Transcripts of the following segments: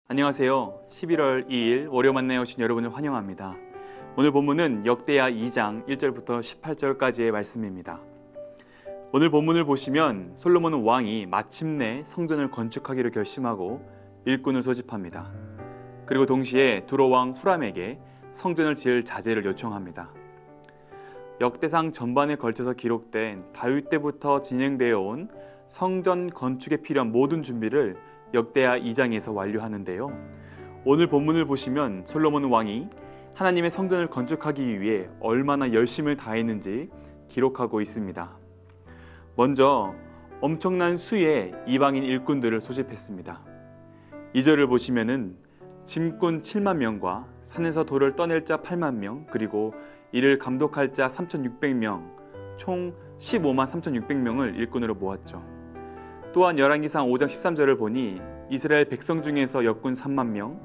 안녕하세요. 11월 2일 월요 만나에 오신 여러분을 환영합니다. 오늘 본문은 역대하 2장 1절부터 18절까지의 말씀입니다. 오늘 본문을 보시면 솔로몬 왕이 마침내 성전을 건축하기로 결심하고 일꾼을 소집합니다. 그리고 동시에 두로 왕 후람에게 성전을 지을 자재를 요청합니다. 역대상 전반에 걸쳐서 기록된 다윗 때부터 진행되어 온 성전 건축에 필요한 모든 준비를 역대하 2장에서 완료하는데요. 오늘 본문을 보시면 솔로몬 왕이 하나님의 성전을 건축하기 위해 얼마나 열심을 다했는지 기록하고 있습니다. 먼저 엄청난 수의 이방인 일꾼들을 소집했습니다. 2절을 보시면은 짐꾼 7만 명과 산에서 돌을 떠낼 자 8만 명, 그리고 이를 감독할 자 3,600명, 총 15만 3,600명을 일꾼으로 모았죠. 또한 열왕기상 5장 13절을 보니 이스라엘 백성 중에서 역군 3만 명,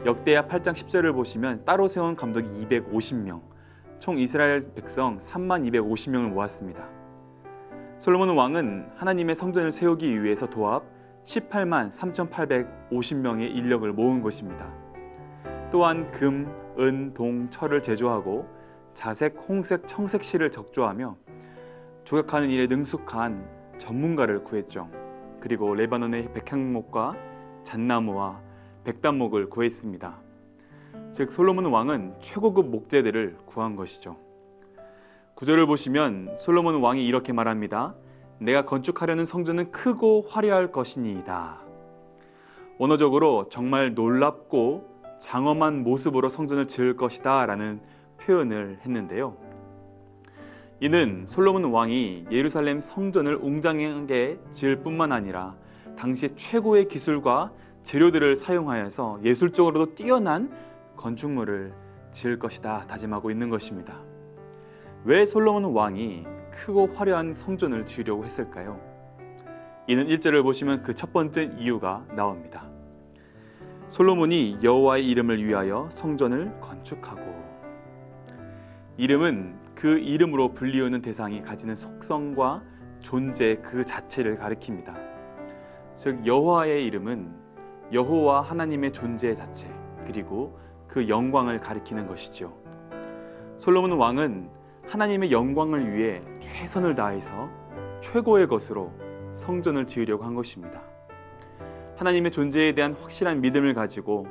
역대하 8장 10절을 보시면 따로 세운 감독이 250명, 총 이스라엘 백성 3만 250명을 모았습니다. 솔로몬 왕은 하나님의 성전을 세우기 위해서 도합 18만 3,850명의 인력을 모은 것입니다. 또한 금, 은, 동, 철을 제조하고 자색, 홍색, 청색 실을 적조하며 조각하는 일에 능숙한 전문가를 구했죠. 그리고 레바논의 백향목과 잣나무와 백단목을 구했습니다. 즉 솔로몬 왕은 최고급 목재들을 구한 것이죠. 9절을 보시면 솔로몬 왕이 이렇게 말합니다. 내가 건축하려는 성전은 크고 화려할 것이니이다. 원어적으로 정말 놀랍고 장엄한 모습으로 성전을 지을 것이다 라는 표현을 했는데요. 이는 솔로몬 왕이 예루살렘 성전을 웅장하게 지을 뿐만 아니라 당시 최고의 기술과 재료들을 사용하여서 예술적으로도 뛰어난 건축물을 지을 것이다 다짐하고 있는 것입니다. 왜 솔로몬 왕이 크고 화려한 성전을 지으려고 했을까요? 이는 1절을 보시면 그 첫 번째 이유가 나옵니다. 솔로몬이 여호와의 이름을 위하여 성전을 건축하고, 이름은 그 이름으로 불리우는 대상이 가지는 속성과 존재 그 자체를 가리킵니다. 즉 여호와의 이름은 여호와 하나님의 존재 자체, 그리고 그 영광을 가리키는 것이죠. 솔로몬 왕은 하나님의 영광을 위해 최선을 다해서 최고의 것으로 성전을 지으려고 한 것입니다. 하나님의 존재에 대한 확실한 믿음을 가지고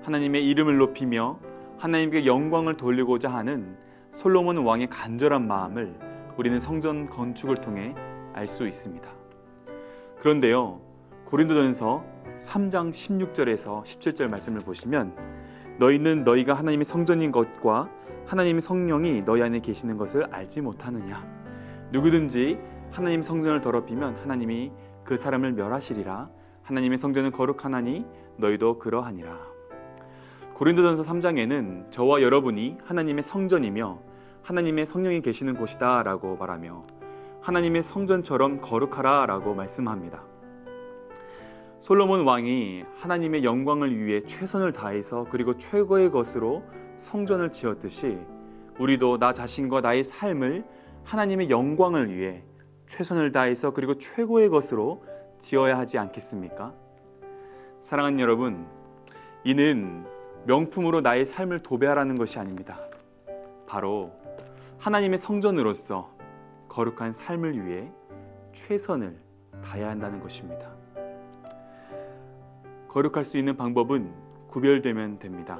하나님의 이름을 높이며 하나님께 영광을 돌리고자 하는 솔로몬 왕의 간절한 마음을 우리는 성전 건축을 통해 알 수 있습니다. 그런데요, 고린도전서 3장 16절에서 17절 말씀을 보시면 너희는 너희가 하나님의 성전인 것과 하나님의 성령이 너희 안에 계시는 것을 알지 못하느냐. 누구든지 하나님 성전을 더럽히면 하나님이 그 사람을 멸하시리라. 하나님의 성전은 거룩하나니 너희도 그러하니라. 고린도전서 3장에는 저와 여러분이 하나님의 성전이며 하나님의 성령이 계시는 곳이다 라고 말하며 하나님의 성전처럼 거룩하라 라고 말씀합니다. 솔로몬 왕이 하나님의 영광을 위해 최선을 다해서 그리고 최고의 것으로 성전을 지었듯이 우리도 나 자신과 나의 삶을 하나님의 영광을 위해 최선을 다해서 그리고 최고의 것으로 지어야 하지 않겠습니까? 사랑하는 여러분, 이는 명품으로 나의 삶을 도배하라는 것이 아닙니다. 바로 하나님의 성전으로서 거룩한 삶을 위해 최선을 다해야 한다는 것입니다. 거룩할 수 있는 방법은 구별되면 됩니다.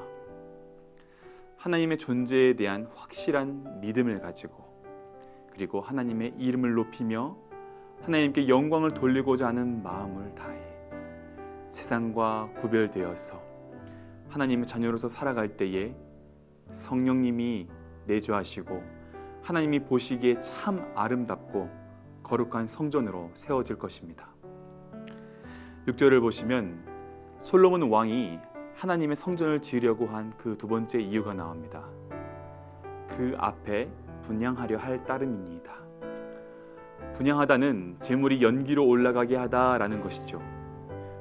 하나님의 존재에 대한 확실한 믿음을 가지고, 그리고 하나님의 이름을 높이며 하나님께 영광을 돌리고자 하는 마음을 다해 세상과 구별되어서 하나님의 자녀로서 살아갈 때에 성령님이 내주하시고 하나님이 보시기에 참 아름답고 거룩한 성전으로 세워질 것입니다. 6절을 보시면 솔로몬 왕이 하나님의 성전을 지으려고 한 그 두 번째 이유가 나옵니다. 그 앞에 분향하려 할 따름이니이다. 분향하다는 재물이 연기로 올라가게 하다라는 것이죠.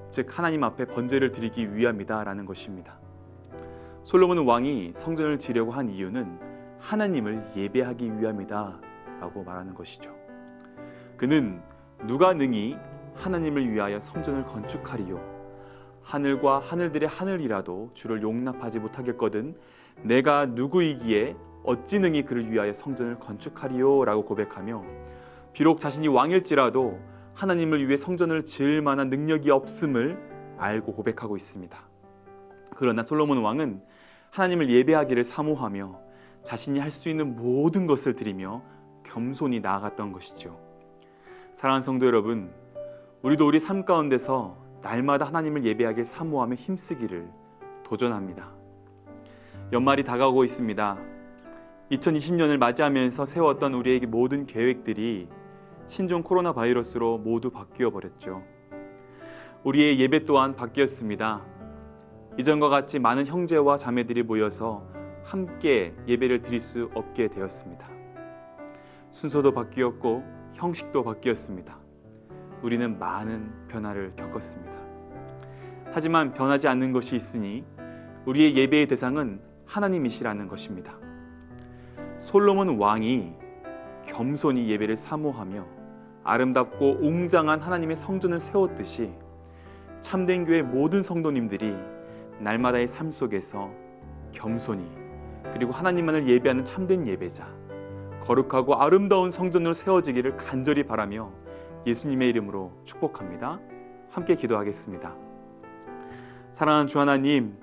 즉 하나님 앞에 번제를 드리기 위함이다 라는 것입니다. 솔로몬 왕이 성전을 지으려고 한 이유는 하나님을 예배하기 위함이다 라고 말하는 것이죠. 그는 누가 능히 하나님을 위하여 성전을 건축하리요 하늘과 하늘들의 하늘이라도 주를 용납하지 못하겠거든 내가 누구이기에 어찌 능히 그를 위하여 성전을 건축하리요 라고 고백하며 비록 자신이 왕일지라도 하나님을 위해 성전을 지을 만한 능력이 없음을 알고 고백하고 있습니다. 그러나 솔로몬 왕은 하나님을 예배하기를 사모하며 자신이 할 수 있는 모든 것을 드리며 겸손히 나아갔던 것이죠. 사랑하는 성도 여러분, 우리도 우리 삶 가운데서 날마다 하나님을 예배하길 사모하며 힘쓰기를 도전합니다. 연말이 다가오고 있습니다. 2020년을 맞이하면서 세웠던 우리에게 모든 계획들이 신종 코로나 바이러스로 모두 바뀌어 버렸죠. 우리의 예배 또한 바뀌었습니다. 이전과 같이 많은 형제와 자매들이 모여서 함께 예배를 드릴 수 없게 되었습니다. 순서도 바뀌었고 형식도 바뀌었습니다. 우리는 많은 변화를 겪었습니다. 하지만 변하지 않는 것이 있으니 우리의 예배의 대상은 하나님이시라는 것입니다. 솔로몬 왕이 겸손히 예배를 사모하며 아름답고 웅장한 하나님의 성전을 세웠듯이 참된 교회 모든 성도님들이 날마다의 삶 속에서 겸손히 그리고 하나님만을 예배하는 참된 예배자, 거룩하고 아름다운 성전으로 세워지기를 간절히 바라며 예수님의 이름으로 축복합니다. 함께 기도하겠습니다. 사랑하는 주 하나님,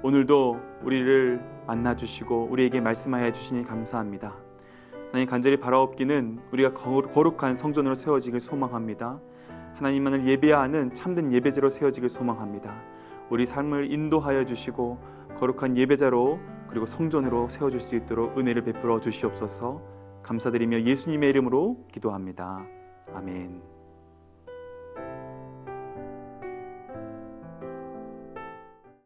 오늘도 우리를 만나주시고 우리에게 말씀하여 주시니 감사합니다. 하나님, 간절히 바라옵기는 우리가 거룩한 성전으로 세워지길 소망합니다. 하나님만을 예배하는 참된 예배자로 세워지길 소망합니다. 우리 삶을 인도하여 주시고 거룩한 예배자로 그리고 성전으로 세워질 수 있도록 은혜를 베풀어 주시옵소서. 감사드리며 예수님의 이름으로 기도합니다. 아멘.